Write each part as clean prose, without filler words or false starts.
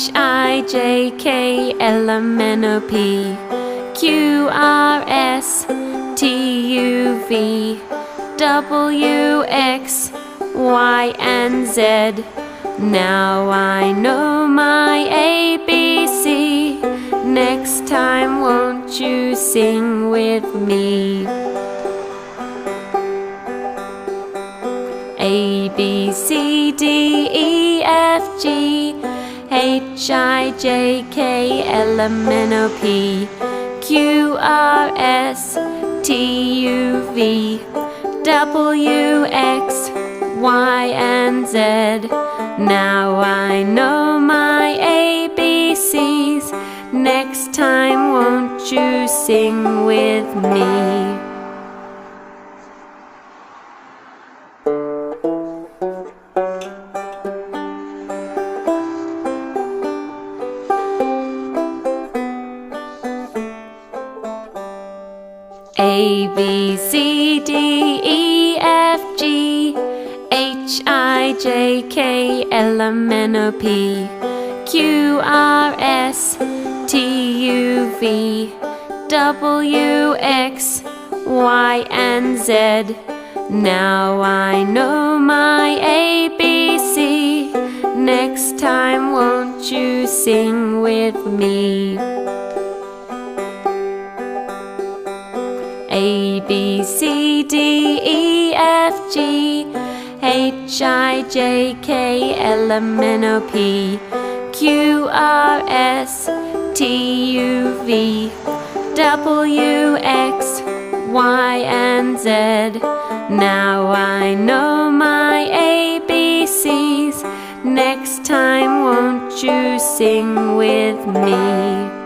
H-I-J-K-L-M-N-O-P Q-R-S-T-U-V W-X-Y-and-Z. Now I know my ABC. Next time won't you sing with me? A, B, C, D, E, F, G H, I, J, K, L, M, N, O, P Q, R, S, T, U, V W, X, Y, and Z. Now I know my ABCs. Next time won't you sing with me? A, B, C, D, E, F, G H, I, J, K, L, M, N, O, P Q, R, S, T, U, V W, X, Y, and Z. Now I know my ABC. Next time won't you sing with me? A, B, C, D, E, F, G H, I, J, K, L, M, N, O, P Q, R, S, T, U, V W, X, Y, and Z. Now I know my ABCs. Next time won't you sing with me?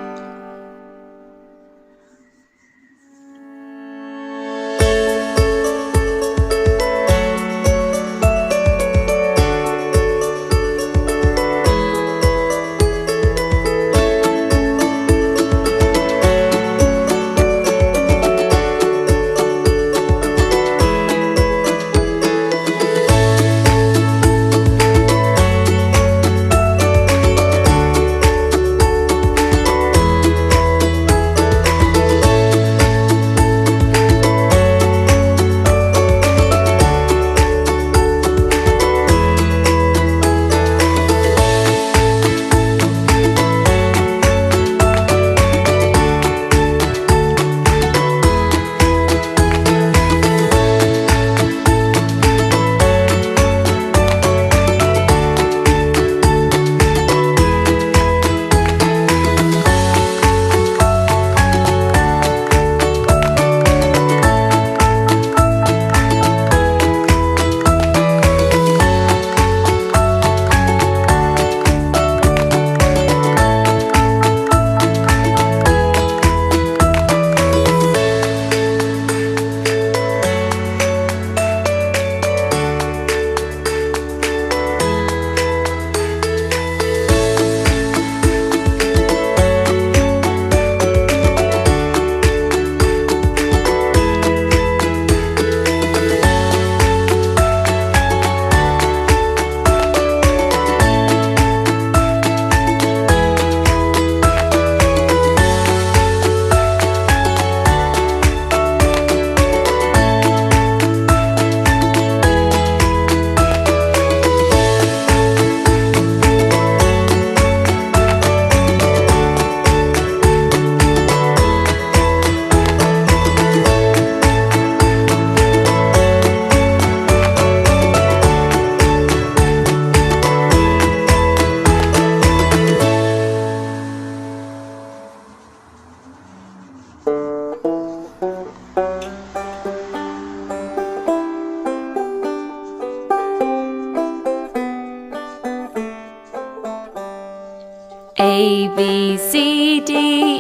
A, B, C, D,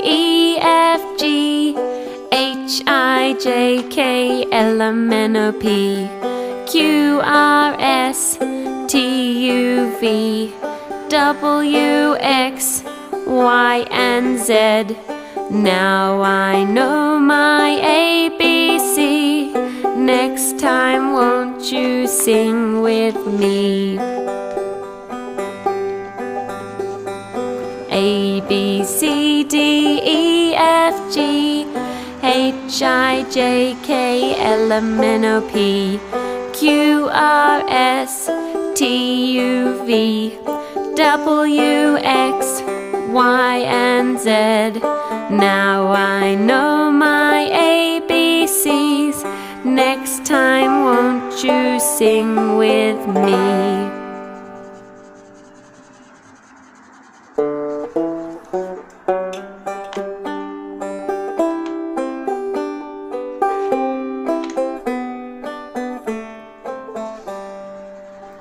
E, F, G H, I, J, K, L, M, N, O, P Q, R, S, T, U, V W, X, Y, and Z. Now I know my ABC. Next time won't you sing with me? A, B, C, D, E, F, G, H, I, J, K, L, M, N, O, P, Q, R, S, T, U, V, W, X, Y, and Z. Now I know my ABCs. Next time won't you sing with me?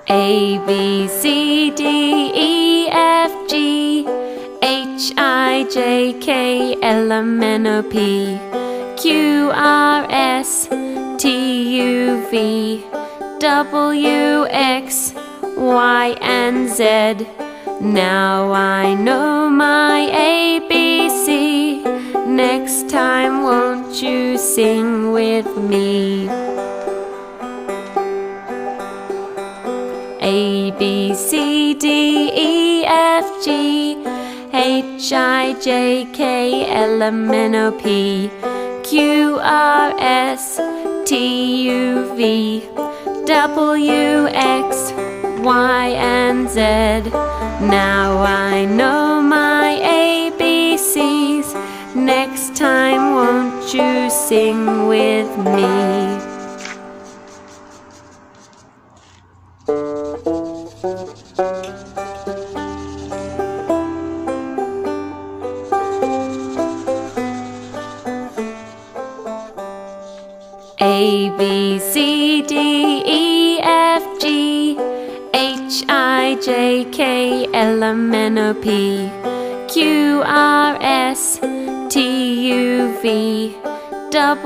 A, B, C, D, E, F, G, H, I, J, K, L, M, N, O, P, Q, R, S, T, U, V, W, X, Y, and Z. Now I know my ABC. Next time won't you sing with me? A, B, C, D, E, F, G, H, I, J, K, L, M, N, O, P, Q, R, S, T, U, V, W, X, Y, and Z. Now I know my ABCs. Next time won't you sing with me? A, B, C, D, E, F, G, H, I, J, K, L, M, N, O, P, Q, R, S, T, U, V, W